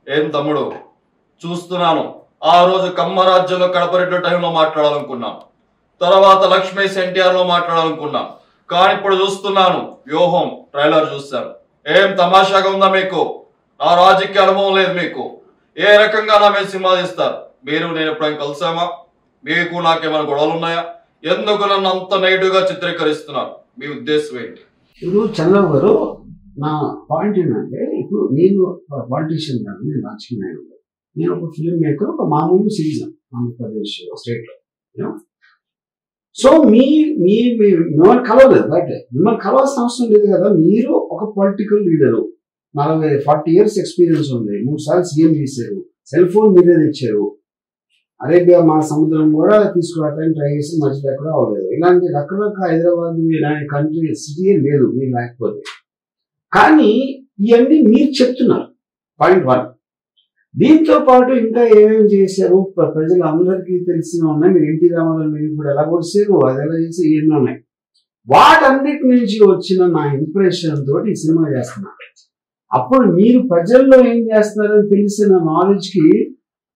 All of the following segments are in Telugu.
ఏం తమ్ముడు చూస్తున్నాను. ఆ రోజు కమ్మరాజ్యంలో కడపరెడ్డి టైంలో మాట్లాడాలనుకున్నాను, తర్వాత లక్ష్మీస్ ఎన్టీఆర్ లో మాట్లాడాలనుకున్నాను. కానీ ఇప్పుడు చూస్తున్నాను వ్యూహం ట్రైలర్ చూశాను. ఏం తమాషాగా ఉందా మీకు? నా రాజకీయ అనుభవం లేదు మీకు. ఏ రకంగా నా మీద సినిమా తీస్తారు? మీరు నేను ఎప్పుడైనా కలిసామా? మీకు నాకేమైనా గొడవలు ఉన్నాయా? ఎందుకు నన్ను అంత నెగిటివ్ గా చిత్రీకరిస్తున్నారు? మీ ఉద్దేశం ఏంటి? ఇప్పుడు చంద్రబాబు గారు, నా పాయింట్ ఏంటంటే, ఇప్పుడు నేను పాలిటీషియన్ కాదు, నేను రాజకీయ నాయకుడు. నేను ఒక ఫిల్మ్ మేకర్, ఒక మామూలు సిటిజన్ ఆంధ్రప్రదేశ్ స్టేట్ లో. సో మిమ్మల్ని కలవలేదు, బట్ మిమ్మల్ని కలవాల్సిన అవసరం లేదు కదా. మీరు ఒక పొలిటికల్ లీడరు, 40 years ఎక్స్పీరియన్స్ ఉంది, 3 సార్లు సీఎం చేశారు, సెల్ ఫోన్ మీరే తెచ్చారు, అరేబియా మా సముద్రం కూడా తీసుకురావడానికి ట్రై చేసి మధ్యలో ఎక్కడ అవ్వలేదు. ఇలాంటి రకరకాల హైదరాబాద్ ఇలాంటి కంట్రీ సిటీ లేదు మీరు లేకపోతే. కానీ ఇవన్నీ మీరు చెప్తున్నారు, పాయింట్ 1. దీంతో పాటు ఇంకా ఏమేమి చేశారు ప్రజలు అందరికీ తెలిసిన ఉన్నాయి. మీరు ఎన్టీ రామారావు మీరు ఇప్పుడు ఎలా కొడిసారు, అది ఎలా చేసి ఇవన్నీ ఉన్నాయి. వాటన్నిటి నుంచి వచ్చిన నా ఇంప్రెషన్ తోటి ఈ సినిమా చేస్తున్నారు. అప్పుడు మీరు ప్రజల్లో ఏం చేస్తున్నారని తెలిసిన నాలెడ్జ్ కి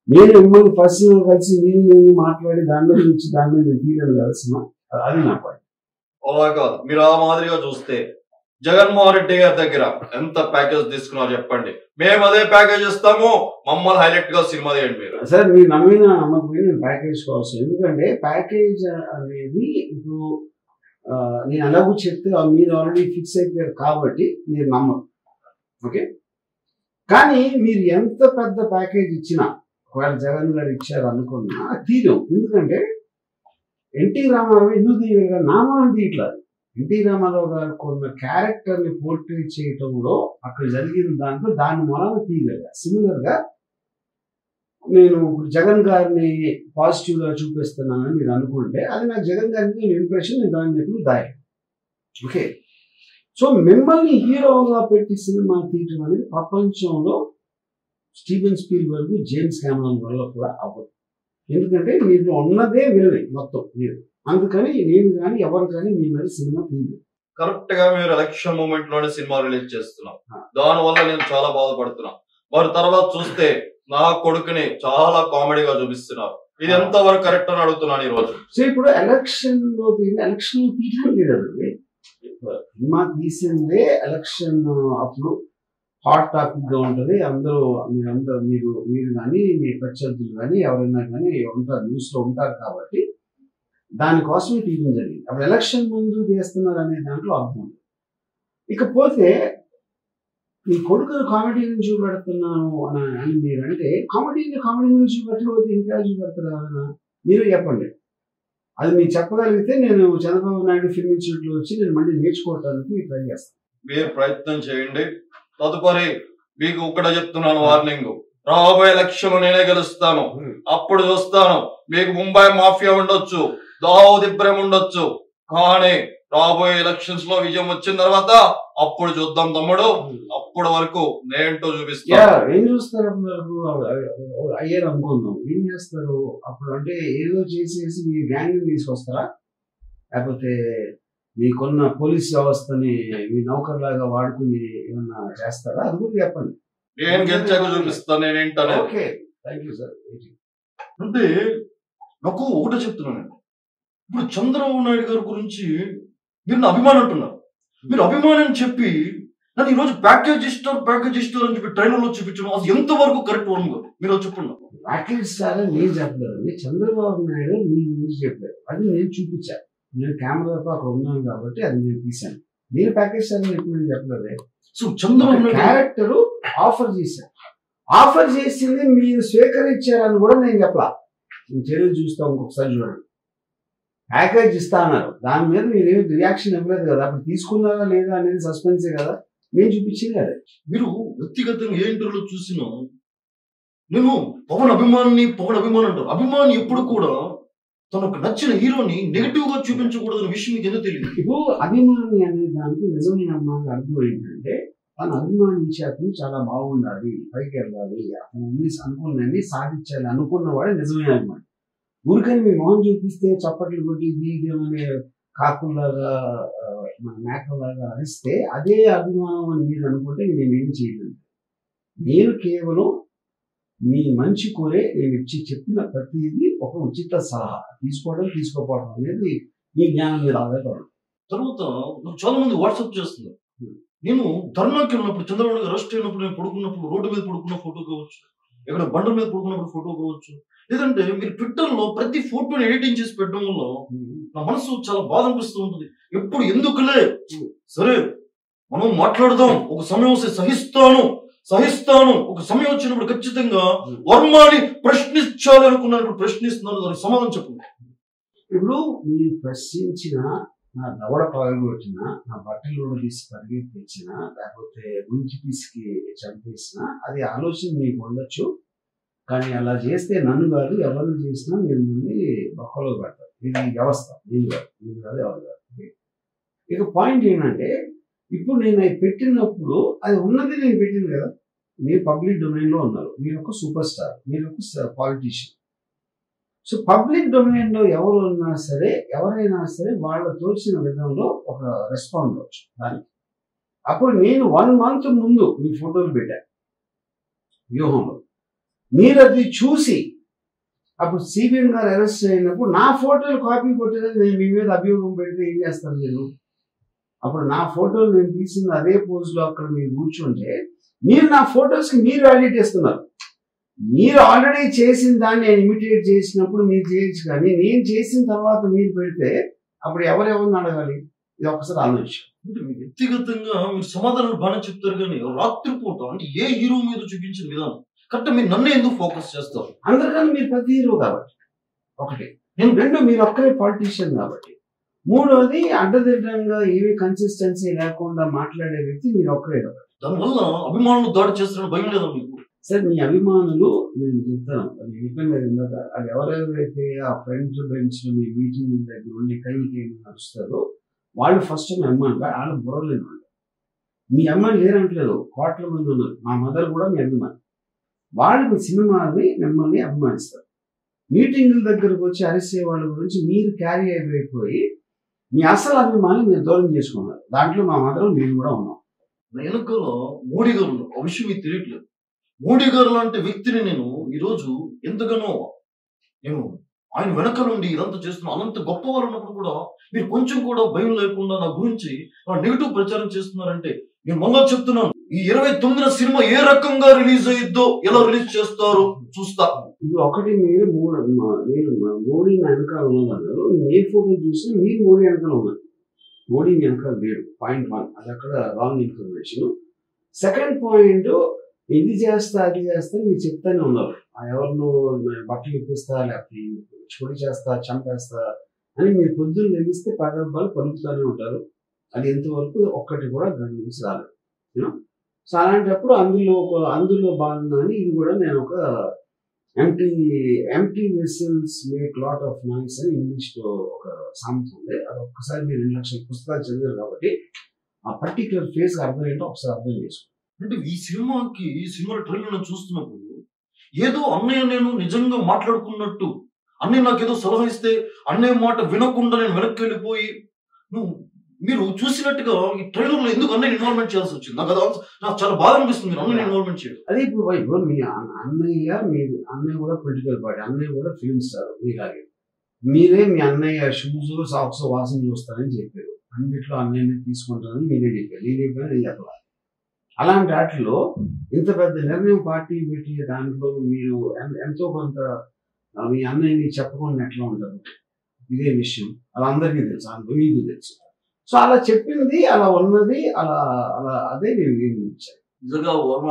నేను మిమ్మల్ని పర్సనల్ కలిసి నేను మాట్లాడి దాని నుంచి దాని మీద తీయడం కలిసిన అది నా పాయింట్. అలా కాదు, మీరు ఆ మాదిరిగా చూస్తే జగన్మోహన్ రెడ్డి గారి దగ్గర ఎంత ప్యాకేజ్ తీసుకున్నారో చెప్పండి, మేము అదే ప్యాకేజ్ ఇస్తాము, మమ్మల్ని హైలైట్ గా సినిమా తీయండి. మీరు సార్ మీరు నమ్మినా నమ్మకపోయినా నేను ప్యాకేజ్ కోసం, ఎందుకంటే ప్యాకేజ్ అనేది ఇప్పుడు నేను అలాగూ చెప్తే మీరు ఆల్రెడీ ఫిక్స్ అయిపోయారు కాబట్టి మీరు నమ్మరు. ఓకే, కానీ మీరు ఎంత పెద్ద ప్యాకేజ్ ఇచ్చినా, ఒకవేళ జగన్ గారు ఇచ్చారు అనుకున్నా తీరం. ఎందుకంటే ఎన్టీ రామారావు ఎందుకు తీయగా నామాన్ని తీయట్లేదు. ఎన్టీ రామారావు గారు కొన్న క్యారెక్టర్ ని పోర్ట్రేట్ చేయటంలో అక్కడ జరిగిన దాంట్లో దాని మూలాన తీయగలిగా. సిమిలర్ గా నేను ఇప్పుడు జగన్ గారిని పాజిటివ్ గా చూపిస్తున్నానని మీరు అనుకుంటే అది నాకు జగన్ గారికి ఇంప్రెషన్, నేను దాన్ని ఎప్పుడు దాయను. ఓకే, సో మిమ్మల్ని హీరోగా పెట్టి సినిమా తీయటం అనేది ప్రపంచంలో స్టీవెన్ స్పీల్బర్గ్, జేమ్స్ కెమెరాన్ వల్ల కూడా అవ్వదు. ఎందుకంటే మీరు ఉన్నదే వినలే మొత్తం మీరు, అందుకని నేను కానీ ఎవరు కానీ మీ మీద సినిమా తీయలేదు. కరెక్ట్ గా మీరు ఎలక్షన్ మూమెంట్ లోనే సినిమా రిలీజ్ చేస్తున్నాం, దాని వల్ల నేను చాలా బాధపడుతున్నా. మరి తర్వాత చూస్తే నా కొడుకుని చాలా కామెడీగా చూపిస్తున్నారు. ఇది ఎంత వరకు కరెక్ట్ అని అడుగుతున్నాను ఈ రోజు. సో ఇప్పుడు ఎలక్షన్ తీయడం లేదండి, సినిమా తీసిందే ఎలక్షన్ అప్పుడు హాట్ టాపిక్ గా ఉంటది. అందరూ మీరు కానీ మీ ప్రత్యర్థులు కానీ ఎవరైనా కానీ ఉంటారు, న్యూస్ లో ఉంటారు కాబట్టి దానికోసమే తీయడం జరిగింది. అప్పుడు ఎలక్షన్ ముందు చేస్తున్నారు అనే దాంట్లో అర్థం ఉంది. ఇకపోతే మీ కొడుకును కామెడీ నుంచి చూపెడుతున్నాను అని మీరు అంటే, కామెడీ నుంచి చూపెట్టకపోతే ఇంకా చూపెడతారు ఎవరైనా? మీరు చెప్పండి. అది మీరు చెప్పగలిగితే నేను చంద్రబాబు నాయుడు ఫిల్మ్ ఇన్స్టిట్యూట్ లో వచ్చి నేను మళ్ళీ నేర్చుకోవడానికి ట్రై చేస్తాను. మీరు ప్రయత్నం చేయండి. తదుపరి మీకు ఇక్కడ చెప్తున్నాను వార్నింగ్, రాబోయే ఎలక్షన్ నేనే గెలుస్తాను. అప్పుడు చూస్తాను, మీకు ముంబై మాఫియా ఉండొచ్చు, దావుద్ ఇబ్రహీం ఉండొచ్చు, కానీ రాబోయే ఎలక్షన్స్ లో విజయం వచ్చిన తర్వాత అప్పుడు చూద్దాం తమ్ముడు. అప్పటి వరకు నేంటో చూపిస్తాను. ఏం చూస్తారు అయ్యారు అనుకుందాం, ఏం చేస్తారు అప్పుడు? అంటే ఏదో చేసేసి మీ గ్యాంగ్ తీసుకొస్తారా, లేకపోతే మీకున్న పోలీస్ వ్యవస్థని మీ నౌకర్లాగా వాడుకుని ఏమన్నా చేస్తారా? అది కూడా చెప్పండి. నేను గెలిచాక చూపిస్తాను నేనేంటనే. Okay, thank you sir. అంటే నాకు ఒకటే చెప్తున్నానండి, ఇప్పుడు చంద్రబాబు నాయుడు గారి గురించి మీరు నా అభిమానం అంటున్నారు. మీరు అభిమానం చెప్పి నన్ను ఈరోజు ప్యాకేజ్ ఇస్తారు అని చెప్పి ట్రైలర్లో చూపించడం అది ఎంతవరకు కరెక్ట్ వరం గారు? మీరు చెప్పండి. ప్యాకేజ్ ఇస్తారని నేను చెప్పలేదు, చంద్రబాబు నాయుడు మీ గురించి చెప్పారు, అది నేను చూపించాను. నేను కెమెరాతో అక్కడ ఉన్నాను కాబట్టి అది నేను తీశాను. నేను ప్యాకేజ్ ఇస్తారని ఎప్పుడు నేను చెప్పలేదు. So Chandrababu Naidu character offer చేశాను, ఆఫర్ చేసింది మీరు స్వీకరించారని కూడా నేను చెప్పలా. నేను చర్యలు చూస్తాం, ఇంకొకసారి చూడండి. ప్యాకేజ్ ఇస్తా అన్నారు, దాని మీద మీరు రియాక్షన్ ఇవ్వలేదు కదా, అప్పుడు తీసుకున్నారా లేదా అనేది సస్పెన్సే కదా, నేను చూపించింది కదా. మీరు వ్యక్తిగతంగా ఏ ఇంటర్వ్యూలో చూసినా నేను పవన్ అభిమాని అంటారు. అభిమాని ఎప్పుడు కూడా తనకు నచ్చిన హీరోని నెగిటివ్ గా చూపించకూడదు అనే విషయం మీకు ఎందుకు తెలియదు? ఇప్పుడు అభిమాని అనే దానికి నిజమైన అభిమానికి అర్థం ఏంటంటే, తను అభిమానించే అతను చాలా బాగుండాలి, పైకి వెళ్ళాలి, అతను అన్ని అనుకున్నన్ని సాధించాలి అనుకున్నవాడే నిజమైన అభిమాని. ఊరికని మీ మొహం చూపిస్తే చప్పట్లు కొట్టి బీగమనే కాకుల్లాగా మన మేకలాగా అరిస్తే అదే అభిమానం అని మీరు అనుకుంటే నేనేం చేయలేదు. నేను కేవలం మీ మంచి కోరే నేను చెప్పిన ప్రతిదీ ఒక ఉచిత సలహా. తీసుకోవడం తీసుకోపోవడం అనేది మీ జ్ఞానం మీద ఆధారపడదు. తర్వాత నాకు చాలా మంది వాట్సాప్ చేస్తున్నారు. నేను ధర్నాకి వెళ్ళినప్పుడు, చంద్రబాబు గారు అరెస్ట్ అయినప్పుడు, నేను పడుకున్నప్పుడు రోడ్డు మీద పడుకున్న ఫోటో కావచ్చు, ఎక్కడ బండ్ల మీద పడుకున్నప్పుడు ఫోటో కావచ్చు, లేదంటే మీరు ట్విట్టర్ లో ప్రతి ఫోటోని ఎడిటింగ్ చేసి పెట్టడం వల్ల నా మనసు చాలా బాధ అనిపిస్తూ ఉంటుంది. ఎప్పుడు ఎందుకులే, సరే మనం మాట్లాడదాం, ఒక సమయం వస్తే సహిస్తాను, ఒక సమయం వచ్చినప్పుడు ఖచ్చితంగా వర్మని ప్రశ్నించాలి అనుకున్నాను. ప్రశ్నిస్తున్నాను, దానికి సమాధానం చెప్పండి. ఇప్పుడు మీరు ప్రశ్నించిన, నా దవడ పగలగొట్టిన, నా బట్టలు తీసి పరిగెత్తించిన, లేకపోతే గుంచి పిసికి చంపేసిన, అది ఆలోచన మీకు ఉండొచ్చు. కానీ అలా చేస్తే నన్ను కాదు, ఎవరిని చేసినా మీరు ముందు బొక్కలో పడతారు. ఇది వ్యవస్థ, నేను కాదు ఎవరు కాదు. ఇక పాయింట్ ఏంటంటే, ఇప్పుడు నేను అది పెట్టినప్పుడు అది ఉన్నది నేను పెట్టింది కదా. మీరు పబ్లిక్ డొమైన్ లో ఉన్నారు, మీరు ఒక సూపర్ స్టార్, మీరు ఒక పాలిటీషియన్. సో పబ్లిక్ డొమైన్ లో ఎవరు ఉన్నా సరే, ఎవరైనా సరే వాళ్ళ తోచిన విధంలో ఒక రెస్పాండ్ అవ్వచ్చు దానికి. అప్పుడు నేను 1 month ముందు మీ ఫోటోలు పెట్టాను వ్యూహంలో. మీరు అది చూసి అప్పుడు సిబిఎం గారు అరెస్ట్ అయినప్పుడు నా ఫోటోలు కాపీ కొట్టేది, నేను మీ మీద అభియోగం పెడితే ఏం చేస్తాను మీరు? అప్పుడు నా ఫోటోలు నేను తీసింది అదే పోజ్ లో అక్కడ మీరు కూర్చుంటే, మీరు నా ఫోటోస్ కి మీరు వాల్యూట్ ఇస్తున్నారు. మీరు ఆల్రెడీ చేసిన దాన్ని నేను ఇమిటేట్ చేసినప్పుడు మీరు చేయొచ్చు, కానీ నేను చేసిన తర్వాత మీరు పెడితే అప్పుడు ఎవరెవరిని అడగాలి? ఇది ఒకసారి ఆలోచించాం. అంటే మీ వ్యక్తిగతంగా మీరు సమాధానాలు బాగానే చెప్తారు, కానీ రాత్రిపూట అంటే ఏ హీరో మీద చూపించిన విధానం కరెక్ట్. మీరు నన్ను ఎందుకు ఫోకస్ చేస్తారు? అందరికన్నా మీరు ప్రతి హీరో కాబట్టి ఒకటి. నేను 2 మీరు ఒక్కరే పాలిటీషియన్ కాబట్టి. 3వది అడ్డదిడ్డంగా ఏవి కన్సిస్టెన్సీ లేకుండా మాట్లాడే వ్యక్తి మీరు ఒక్కరే కాబట్టి. దానివల్ల అభిమానులు దాడి చేస్తారని భయం లేదా మీకు? సార్, మీ అభిమానులు, నేను చెప్తాను, అది అయిపోయింది ఇందాక, అది ఎవరెవరైతే ఆ ఫ్రంట్ బెంచ్ లో మీ మీటింగ్ దగ్గర ఉండి కైకి నడుస్తారో వాళ్ళు ఫస్ట్ మీ అభిమానులు. వాళ్ళు బుర్రలేని వాళ్ళు. మీ అమ్మాయిలు లేరంటలేదు, కోట్ల మంది ఉన్నారు. మా మదర్ కూడా మీ అభిమాని. వాళ్ళు మీ సినిమాని మిమ్మల్ని అభిమానిస్తారు. మీటింగుల దగ్గరకు వచ్చి అరిసే వాళ్ళ గురించి మీరు క్యారీ అయిపోయి మీ అసలు అభిమాని మీరు దూరం చేసుకున్నారు. దాంట్లో మా మదర్ మేము కూడా ఉన్నాం. వెనుకలో మోడీ గారు ఉన్నారు, ఆ విషయం మీకు తెలియట్లేదు. మోడీ గారు లాంటి వ్యక్తిని నేను ఈరోజు ఎంతగానో నేను ఆయన వెనక నుండి ఇదంతా చేస్తున్నా. అనంత గొప్ప వాళ్ళు ఉన్నప్పుడు కూడా మీరు కొంచెం కూడా భయం లేకుండా నా గురించి నెగిటివ్ ప్రచారం చేస్తున్నారంటే, నేను మళ్ళా చెప్తున్నాను, ఈ 29న సినిమా ఏ రకంగా రిలీజ్ అయ్యిద్దో, ఎలా రిలీజ్ చేస్తారో చూస్తా. ఇది ఒకటి. మీరు మోడీ వెనకాల ఉన్నదన్నారు. నేను ఏ ఫోటో చూసినా మీరు మోడీ వెనకాల ఉన్నారు. మోడీ వెనకాల లేడు. పాయింట్ 1, అది అక్కడ రాంగ్ ఇన్ఫర్మేషన్. సెకండ్ పాయింట్, ఇది చేస్తా అది చేస్తా మీరు చెప్తానే ఉన్నారు. ఎవరినో బట్టలు ఇప్పిస్తా, లేకపోతే చొడి చేస్తా, చంపేస్తా అని మీరు పొద్దున్న లెగిస్తే పదబ్బాలు పలుకుతూనే ఉంటారు. అది ఎంతవరకు ఒక్కటి కూడా దాని నుంచి రాలేదు. సో అలాంటప్పుడు అందులో భాగంగానే ఇది కూడా నేను ఒక empty vessels make lot of noise అని ఇంగ్లీష్ లో ఒక సామెత ఉంది. అది ఒక్కసారి మీరు 2 లక్షల పుస్తకాలు చదివారు కాబట్టి ఆ పర్టికులర్ ఫేస్ అర్థం ఏంటో ఒకసారి అర్థం చేసుకోండి. అంటే ఈ సినిమా ట్రైలర్ చూస్తున్నప్పుడు ఏదో అన్నయ్య నేను నిజంగా మాట్లాడుకున్నట్టు, అన్నయ్య నాకేదో సలహా ఇస్తే అన్నయ్య మాట వినకుండా నేను వెనక్కి వెళ్ళిపోయి, మీరు చూసినట్టుగా ఈ ట్రైలర్ లో ఎందుకు అన్నయ్య ఇన్వాల్వ్మెంట్ చేయాల్సి వచ్చింది? నాకు చాలా బాధ అనిపిస్తుంది మీరు అన్నయ్య ఇన్వాల్వ్మెంట్ చేయడం. అదే ఇప్పుడు మీ అన్నయ్య కూడా పొలిటికల్ పార్టీ, అన్నయ్య కూడా ఫిల్మ్ స్టార్ మీలాగే. మీరే మీ అన్నయ్య షూస్ సాక్స్ వాసన చూస్తారని చెప్పారు. అన్నిట్లో అన్నయ్యని తీసుకుంటారని మీరే చెప్పారు. నేను చెప్పాను. అలాంటి వాటిలో ఇంత పెద్ద నిర్ణయం పార్టీ పెట్టి దాంట్లో మీరు ఎంతో కొంత మీ అన్నయ్యని చెప్పకుండా ఎట్లా ఉంటారు? ఇదే విషయం అలా అందరికీ తెలుసు, మీకు తెలుసు. సో అలా చెప్పింది, అలా ఉన్నది, అలా అలా అదే నేను ఇచ్చాను. నిజంగా వర్మ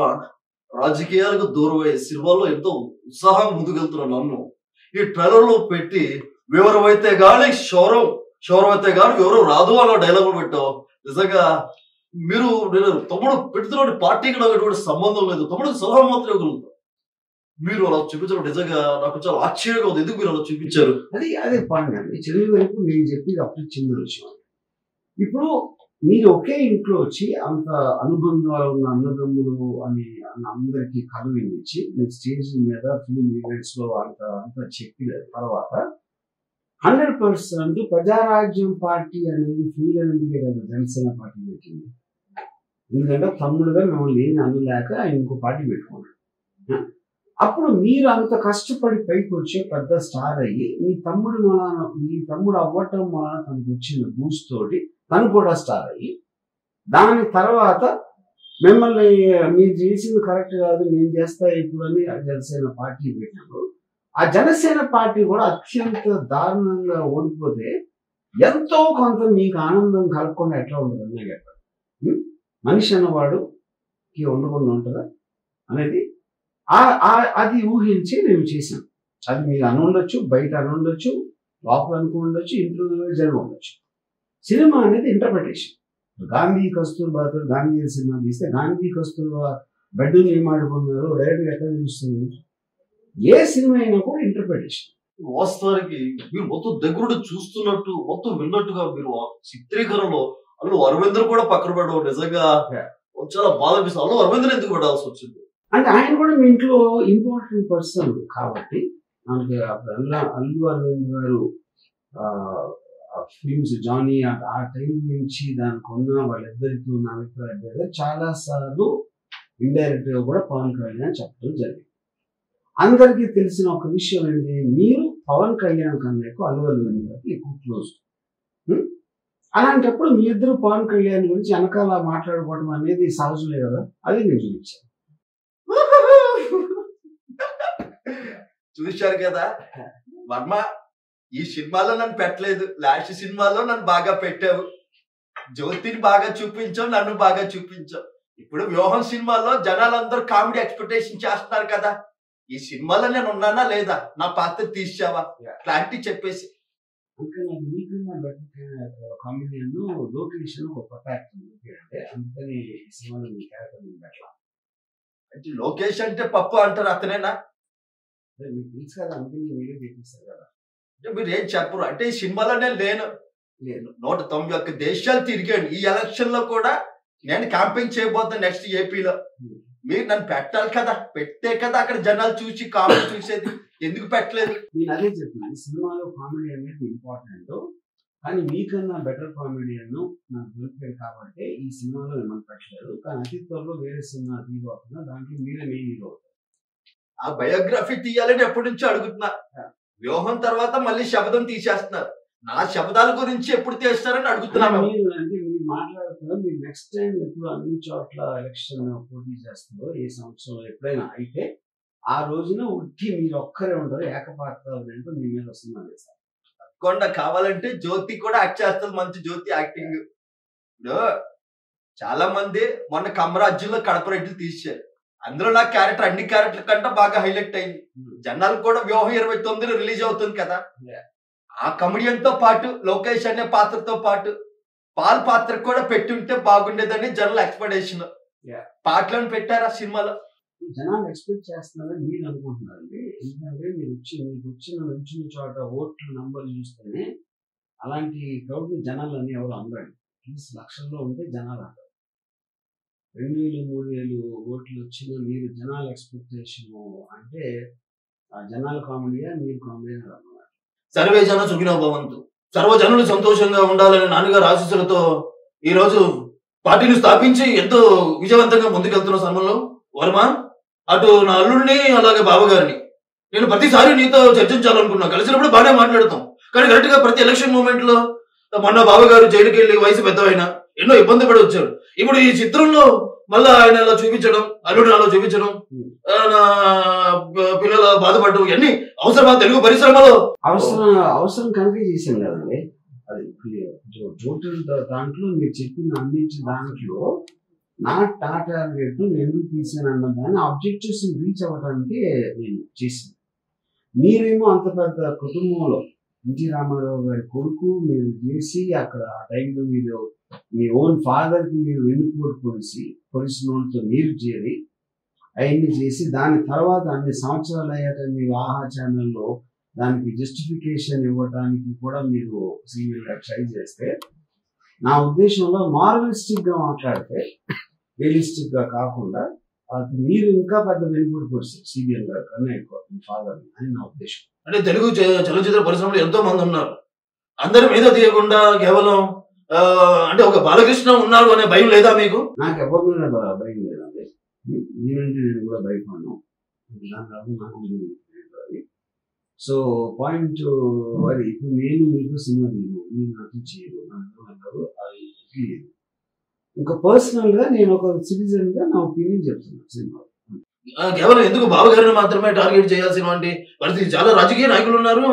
రాజకీయాలకు దూరం అయ్యే సినిమాలో ఎంతో ఉత్సాహం ముందుకెళ్తున్నాను. నన్ను ఈ ట్రైలర్ లో పెట్టి వివరమైతే గాని శౌరం అయితే గాని వివరం రాదు అన్న డైలాగులు పెట్టావు. నిజంగా నేను తమ్ముడు పెడుతున్న పార్టీకి నాకు ఎటువంటి సంబంధం లేదు, తమ్ముడికి సలహా మాత్రమే ఇవ్వగలుగుతాను. మీరు అలా చూపించడం నిజంగా నాకు చాలా ఆశ్చర్యంగా ఉంది. ఎందుకు మీరు అలా చూపించారు? అదే పాయింట్ అండి. చదివే వైపు నేను చెప్పేది అప్పుడు చిన్న విషయం. ఇప్పుడు మీరు ఒకే ఇంట్లో వచ్చి అంత అనుబంధాలు ఉన్న అన్నదమ్ములు అని అందరికీ కథ వినిపించి మీరు స్టేజ్ మీద ఫిలిం ఈవెంట్స్ లో అంత చెప్పిన తర్వాత 100% ప్రజారాజ్యం పార్టీ అనేది ఫీల్ అనేది కదా జనసేన పార్టీ పెట్టింది. ఎందుకంటే తమ్ముడుగా మిమ్మల్ని ఏమి అనలేక ఆయన ఇంకో పార్టీ పెట్టుకున్నాడు. అప్పుడు మీరు అంత కష్టపడి పైకి వచ్చి పెద్ద స్టార్ అయ్యి మీ తమ్ముడు అవ్వటం వలన తనకు వచ్చిన బూస్ట్ తోటి తను కూడా స్టార్ అయ్యి దాని తర్వాత మిమ్మల్ని మీరు చేసింది కరెక్ట్ కాదు నేను చేస్తా ఇప్పుడు అని జనసేన పార్టీ పెట్టినప్పుడు ఆ జనసేన పార్టీ కూడా అత్యంత దారుణంగా ఓడిపోతే ఎంతో కొంత మీకు ఆనందం కలగకుండా ఎట్లా ఉంటుంది అన్నది చెప్పండి. మనిషి అన్నవాడుకి ఉండకుండా ఉంటుందా అనేది అది ఊహించి నేను చేశాను. అది మీరు అనుండొచ్చు, బయట అనుండొచ్చు, లోపల అనుకుండొచ్చు, ఇంట్లో జరిగి ఉండొచ్చు. సినిమా అనేది ఇంటర్ప్రిటేషన్. గాంధీ కస్తూర్బాతో గాంధీ సినిమా తీస్తే గాంధీ కస్తూర్బా బెడ్డూని ఏం ఆడుకున్నారు డైరెక్ట్గా ఎట్లా తెలుస్తుంది? ఏ సినిమా అయినా కూడా ఇంటర్ప్రిటేషన్. వాస్తవానికి మీరు మొత్తం దగ్గరుండి చూస్తున్నట్టు మొత్తం విన్నట్టుగా మీరు చిత్రీకరణలో అల్లు అరవింద్ కూడా పక్కన పడవు. నిజంగా చాలా బాధ అనిపిస్తుంది. అల్లు అరవింద్ ఎందుకు పడాల్సి వచ్చింది అంటే ఆయన కూడా మీ ఇంట్లో ఇంపార్టెంట్ పర్సన్ కాబట్టి మనకి అల్లు అరవింద్ గారు ఫిల్మ్స్ జానీ ఆ టైం నుంచి దానికి ఉన్న వాళ్ళిద్దరికి ఉన్న అభిప్రాయం చాలా సార్లు ఇండైరెక్ట్ గా కూడా పవన్ కళ్యాణ్ చెప్పడం జరిగింది. అందరికీ తెలిసిన ఒక విషయం ఏంటి, మీరు పవన్ కళ్యాణ్ కన్నా ఎక్కువ అల్లు అరవింద్ గారికి ఎక్కువ క్లోజ్. అలాంటప్పుడు మీ ఇద్దరు పవన్ కళ్యాణ్ గురించి వెనకాల మాట్లాడుకోవడం అనేది సహజమే కదా, అది నేను చూపించాను. చూశారు కదా వర్మ, ఈ సినిమాలో నన్ను పెట్టలేదు, లాస్ట్ సినిమాలో నన్ను బాగా పెట్టావు, జ్యోతిని బాగా చూపించావు, నన్ను బాగా చూపించావు. ఇప్పుడు వ్యూహం సినిమాలో జనాలందరూ కామెడీ ఎక్స్పెక్టేషన్ చేస్తున్నారు కదా, ఈ సినిమాలో నేను ఉన్నానా లేదా, నా పాత్ర తీసావా, క్లారిటీ చెప్పేసి. ఇంకా నాకు మీకన్నా బెటర్ కామెడియన్ లోకేష్ ఒక కొత్త యాక్టర్ అంటే అందుకని ఈ సినిమాలో మీ క్యారెక్టర్ పెట్టలా. అంటే లోకేష్ అంటే పప్పు అంటారు, అతనేనా? మీకు తెలుసు కదా, అందుకని వీడియో చేపిస్తారు కదా. అంటే మీరు ఏం చెప్పరు అంటే ఈ సినిమాలో నేను లేను. 191 దేశాలు తిరిగాను. ఈ ఎలక్షన్ లో కూడా నేను క్యాంపెయిన్ చేయబోతాను నెక్స్ట్ ఏపీలో. మీరు నన్ను పెట్టాలి కదా, పెడితే కదా అక్కడ జనాలు చూసి కామెడీ చూసేది. ఎందుకు పెట్టలేదు? నేను అదే చెప్తున్నాను, సినిమాలో కామెడీ అనేది ఇంపార్టెంట్, కానీ మీకన్నా బెటర్ కామెడియన్ నాకు దొరికాడు కాబట్టి ఈ సినిమాలో మిమ్మల్ని పెట్టలేదు. కానీ అతి త్వరలో వేరే సినిమా తీయబోతున్నా, దాంట్లో మీరే మెయిన్ హీరో. ఆ బయోగ్రఫీ తీయాలని ఎప్పటి నుంచో అడుగుతున్నా. వ్యూహం తర్వాత మళ్ళీ శబ్దం తీసేస్తున్నారు. నా శబ్దాల గురించి ఎప్పుడు తీస్తారని అడుగుతున్నాను. మీరు అంటే మీరు మాట్లాడుతున్నారు, మీరు నెక్స్ట్ టైం ఎప్పుడు అన్ని చోట్ల ఎలక్షన్ పోటీ చేస్తారో ఏ సంవత్సరంలో ఎప్పుడైనా అయితే ఆ రోజున ఉట్టి మీరు ఒక్కరే ఉంటారు, ఏకపాత్ర అంటూ మీ మీద వస్తున్నారు సార్. తప్పకుండా కావాలంటే జ్యోతి కూడా యాక్ట్ చేస్తుంది, మంచి జ్యోతి యాక్టింగ్. ఇప్పుడు చాలా మంది మొన్న కమరాజ్యంలో కడప రెడ్డి తీశారు, అందులో నా క్యారెక్టర్ అన్ని క్యారెక్టర్ కంటే బాగా హైలైట్ అయింది. జనాలు కూడా వ్యూహం 29 రిలీజ్ అవుతుంది కదా, ఆ కమెడియన్ తో పాటు లోకేష్ అనే పాత్రతో పాటు పాల్ పాత్ర కూడా పెట్టుంటే బాగుండేదని జనాల ఎక్స్పెక్టేషన్. పాటలను పెట్టారా సినిమాలో? జనాలు ఎక్స్పెక్ట్ చేస్తున్నారని మీరు అనుకుంటున్నారండి. ఎందుకంటే మీకు వచ్చిన చోట ఓట్ల నంబర్ చూస్తేనే అలాంటి క్రౌడ్ జనాలు అని ఎవరు అందరండి. లక్షల్లో ఉంటే జనాలు అంటారు. 2000 3000 ఓట్లు వచ్చిన మీరు జనాల ఎక్స్పెక్టేషన్ అంటే ఆ జనాల కామెడీయా మీరు కామెడీ అన్నమాట. సర్వే జన సుఖినో భవంతు, సర్వజనులు సంతోషంగా ఉండాలని నాన్నగారు ఆశీస్సులతో ఈ రోజు పార్టీని స్థాపించి ఎంతో విజయవంతంగా ముందుకెళ్తున్న సమయంలో వర్మ, అటు నా అల్లుడిని అలాగే బావగారిని నేను ప్రతిసారి నీతో చర్చించాలనుకున్నా. కలిసినప్పుడు బాగానే మాట్లాడతాం, కానీ కరెక్ట్ గా ప్రతి ఎలక్షన్ మూమెంట్ లో మొన్న బావగారు జైలుకి వెళ్ళి వయసు పెద్దవైనా ఎన్నో ఇబ్బంది పడి వచ్చారు. ఇప్పుడు ఈ చిత్రంలో మళ్ళా ఆయన అలా చూపించడం, అల్లుడిని అలా చూపించడం, నా పిల్లల బాధపడడం, ఇవన్నీ అవసరమా తెలుగు పరిశ్రమలో? అవసరం కనుక చేశాను కదండి. అది టోటల్ దాంట్లో మీరు చెప్పిన అన్నింటి దాంట్లో నా టార్గెట్ నేను ఎందుకు తీసాను అన్న దాన్ని ఆబ్జెక్టివ్స్ రీచ్ అవ్వడానికి నేను చేశాను. మీరేమో అంత పెద్ద కుటుంబంలో ఎన్టీ రామారావు గారి కొడుకు మీరు చేసి అక్కడ ఆ టైంలో మీరు మీ ఓన్ ఫాదర్ కి మీరు వెన్నుపోటు పొడిసినోళ్ళతో మీరు చేరి అవన్నీ చేసి దాని తర్వాత అన్ని సంవత్సరాలు అయ్యాక మీరు ఆహా ఛానల్లో దానికి జస్టిఫికేషన్ ఇవ్వడానికి కూడా మీరు సీరియల్గా ట్రై చేస్తే, నా ఉద్దేశంలో మార్వలిస్టిక్ గా మాట్లాడితే రియలిస్టిక్ గా కాకుండా అది మీరు ఇంకా పెద్ద వెనుకబడి పొడిచారు సీరియల్ గా కన్నా ఎక్కువ మీ ఫాదర్ అని నా ఉద్దేశం. అంటే తెలుగు చలనచిత్ర పరిశ్రమలో ఎంతో మంది ఉన్నారు, అందరి మీద తీయకుండా కేవలం అంటే ఒక బాలకృష్ణ ఉన్నారు అనే భయం లేదా మీకు? నాకు ఎవరి మీద భయం లేదండి. నేనంటే నేను కూడా భయపడను. దాని కాదు నాకు అది. సో పాయింట్ అది ఇప్పుడు నేను మీకు సినిమా తీయను, మీరు నాకు చేయరు, నాకు అంటారు అది లేదు. ఇంకా పర్సనల్ గా నేను ఒక సిటిజన్ గా నా ఒపీనియన్ చెప్తున్నాను సినిమా. కేవలం ఎందుకు బావగారిని మాత్రమే టార్గెట్ చేయాల్సినటువంటి పరిస్థితి, చాలా రాజకీయ నాయకులు ఉన్నారు,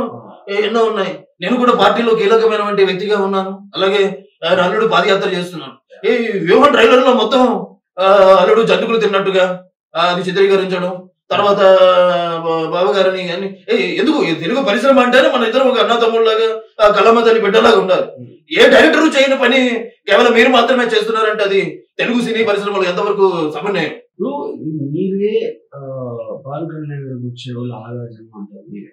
ఎన్నో ఉన్నాయి. నేను కూడా పార్టీలో కీలకమైనటువంటి వ్యక్తిగా ఉన్నాను. అలాగే అల్లుడు పాదయాత్ర చేస్తున్నాను. ఈ వ్యూహం ట్రైలర్ లో మొత్తం అల్లుడు జంతుకులు తిన్నట్టుగా అది చిత్రీకరించడం, తర్వాత బావగారిని అని ఎందుకు తెలుగు పరిశ్రమ అంటేనే మన ఇద్దరు ఒక అన్న తమ్ముళ్ళలాగా కళ్ళమ్మ తల్లి బిడ్డలాగా ఉండాలి. ఏ డైరెక్టర్ చేయని పని కేవలం మీరు మాత్రమే చేస్తున్నారంటే అది తెలుగు సినీ పరిశ్రమలో ఎంతవరకు సమన్వయం? మీరే పవన్ కళ్యాణ్ గారికి వచ్చే వాళ్ళు ఆలోచన అంటారు, మీరే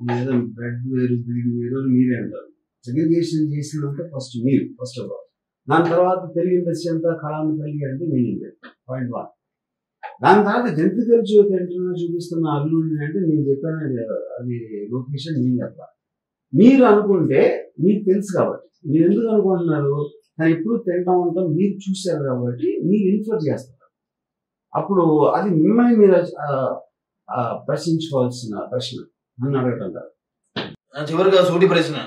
లేదా బ్రెడ్ వేరు బ్రీడ్ వేరు అని మీరే అంటారు. సెగ్రిగేషన్ చేసినంత ఫస్ట్ మీరు, ఫస్ట్ ఆఫ్ ఆల్. దాని తర్వాత తెలుగు ఇండస్ట్రీ అంతా కళామ తల్లి అంటే మీనింగ్ లేదు, పాయింట్ 1. దాని తర్వాత జంతికలు చూపిస్తున్న అల్లుడిని అంటే నేను చెప్పాను అది లొకేషన్ నేను చెప్పాలి. మీరు అనుకుంటే మీకు తెలుసు కాబట్టి మీరు ఎందుకు అనుకుంటున్నారు, కానీ ఎప్పుడు తింటా ఉంటాం, మీరు చూశారు కాబట్టి మీరు ఇన్ఫర్ చేస్తారు. అప్పుడు అది మిమ్మల్ని మీరు ప్రశ్నించుకోవాల్సిన ప్రశ్న నన్ను అడగటం. చివరిగా సూటి ప్రశ్న,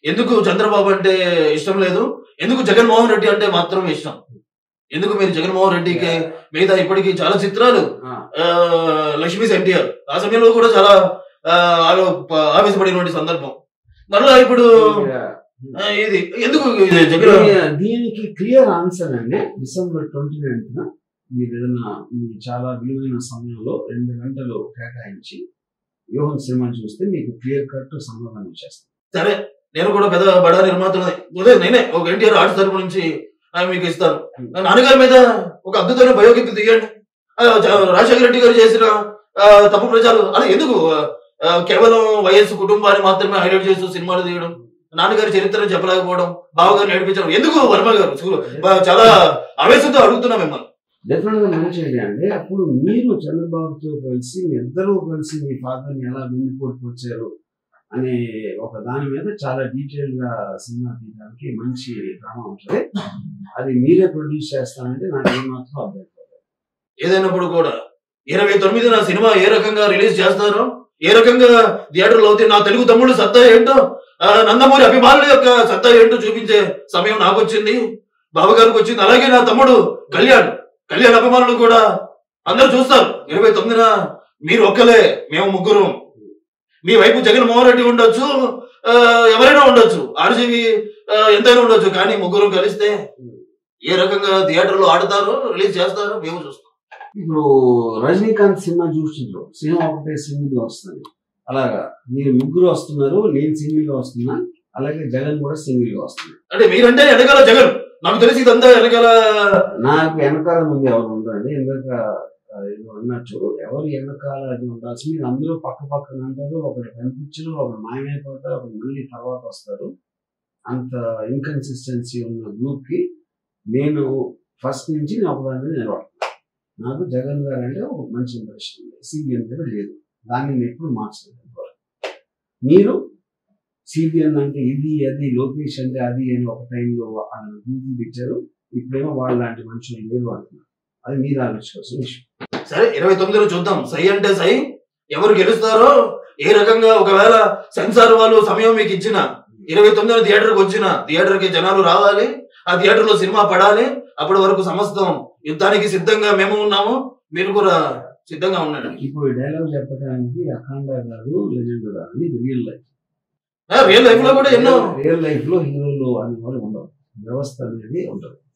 ఎందుకు చంద్రబాబు అంటే ఇష్టం లేదు, ఎందుకు జగన్మోహన్ రెడ్డి అంటే మాత్రం ఇష్టం? ఎందుకు మీరు జగన్మోహన్ రెడ్డికి మిగతా ఇప్పటికీ చాలా చిత్రాలు, లక్ష్మీ ఎన్టీఆర్ ఆ సమయంలో కూడా చాలా ఆవేశపడినటువంటి సందర్భం, మరలా ఇప్పుడు ఇది ఎందుకు? దీనికి క్లియర్ ఆన్సర్ అండి, December 29th మీరు ఏదైనా మీ చాలా విలువైన సమయంలో 2 గంటలు కేటాయించి వ్యూహం సినిమా చూస్తే మీకు క్లియర్ కట్ సమాధానం వచ్చేస్తుంది. సరే, నేను కూడా పెద్ద బడా నిర్మాత నేనే ఒక ఎన్టీఆర్ ఆర్ట్స్ తరపు నుంచి మీకు ఇస్తాను. నాన్నగారి మీద ఒక అద్భుతమైన బయోపిక్ తీయండి. రాజశేఖర రెడ్డి గారు చేసిన తప్పు ప్రచారం అది ఎందుకు కేవలం వైఎస్ కుటుంబాన్ని మాత్రమే హైలైట్ చేస్తూ సినిమాలు తీయడం, నాన్నగారి చరిత్రను చెప్పలేకపోవడం, బావగారు నడిపించడం ఎందుకు? వర్మ గారు చాలా ఆవేశంతో అడుగుతున్నా మిమ్మల్ని. డెఫినెట్ గా మంచి ఐడియా అండి. అప్పుడు మీరు చంద్రబాబుతో కలిసి మీ ఇద్దరూ కలిసి మీ ఫాదర్ని ఎలా వెన్నుపోటుకొచ్చారు అనే ఒక దాని మీద చాలా డీటెయిల్ గా సినిమా తీయడానికి మంచి డ్రామా ఉంటుంది. అది మీరే ప్రొడ్యూస్ చేస్తానంటే నాకు ఏమాత్రం అభ్యంతరం లేదు. ఏదైనప్పుడు కూడా 29న సినిమా ఏ రకంగా రిలీజ్ చేస్తారో, ఏ రకంగా థియేటర్లో అవుతే నా తెలుగు తమ్ముడు సత్తా ఏంటో, నందమూరి అభిమానుల యొక్క సత్తా ఏంటో చూపించే సమయం నాకు వచ్చింది, బావగారికి వచ్చింది. అలాగే నా తమ్ముడు కళ్యాణ్ అభిమానులు కూడా అందరూ చూస్తారు. 29న మీరు ఒక్కలే, మేము ముగ్గురు. మీ వైపు జగన్మోహన్ రెడ్డి ఉండొచ్చు, ఎవరైనా ఉండొచ్చు, ఆర్జీవి ఎంతైనా ఉండొచ్చు, కానీ ముగ్గురు కలిస్తే ఏ రకంగా థియేటర్లో ఆడతారో రిలీజ్ చేస్తారో మేము చూస్తాం. ఇప్పుడు రజనీకాంత్ సినిమా చూస్తుండ్రు, సినిమా ఒకటే సింగిల్ గా వస్తుంది. అలాగా మీరు ముగ్గురు వస్తున్నారు, నేను సింగిల్ గా వస్తున్నా, అలాగే జగన్ కూడా సింగిల్ గా వస్తున్నారు. అంటే మీరంటే వెనకాల జగన్, నాకు తెలిసి ఇదంతా వెనకాల. నాకు వెనకాల ముందు ఎవరు ఉండరండి, ఎందుక అన్నట్టు ఎవరు వెనకాల అది ఉండాల్సి, మీరు అందరూ పక్క పక్కన అంటారు, ఒకటి కనిపించరు, ఒకటి మాయమైపోతారు, ఒకటి మళ్ళీ తర్వాత వస్తారు. అంత ఇన్కన్సిస్టెన్సీ ఉన్న గ్రూప్ కి నేను ఫస్ట్ నుంచి నేను ఒకదాని నిలబడుతున్నాను. నాకు జగన్ గారు అంటే ఒక మంచి ఇంప్రెషన్ ఉంది, సిబిఎన్ దగ్గర లేదు, దాన్ని నేను ఎప్పుడు మార్చలేదు. మీరు సిబిఎన్ అంటే ఇది అది, లోకేష్ అంటే అది అని ఒక టైంలో గ్రూపులు ఇచ్చారు, ఇప్పుడేమో వాళ్ళ లాంటి మనుషులు లేరు అంటున్నారు. అది మీరు ఆలోచించాల్సిన విషయం. సరే, 29లో చూద్దాం. సై అంటే సై, ఎవరు గెలుస్తారో, ఏ రకంగా ఒకవేళ సెన్సార్ వాళ్ళు సమయం మీకు ఇచ్చిన 29న థియేటర్కి వచ్చిన థియేటర్కి జనాలు రావాలి, ఆ థియేటర్ లో సినిమా పడాలి. అప్పటి వరకు సమస్తం యుద్ధానికి సిద్ధంగా మేము ఉన్నాము, మీరు కూడా సిద్ధంగా ఉండండి. ఇప్పుడు డైలాగ్ చెప్పడానికి అఖండ కాదు, లెజెండ్ కాదు, ఇది రియల్ లైఫ్. రియల్ లైఫ్ లో కూడా ఎన్నో రియల్ లైఫ్ లో హీరోలు అని కూడా ఉండవు, వ్యవస్థ అనేది ఉంటుంది.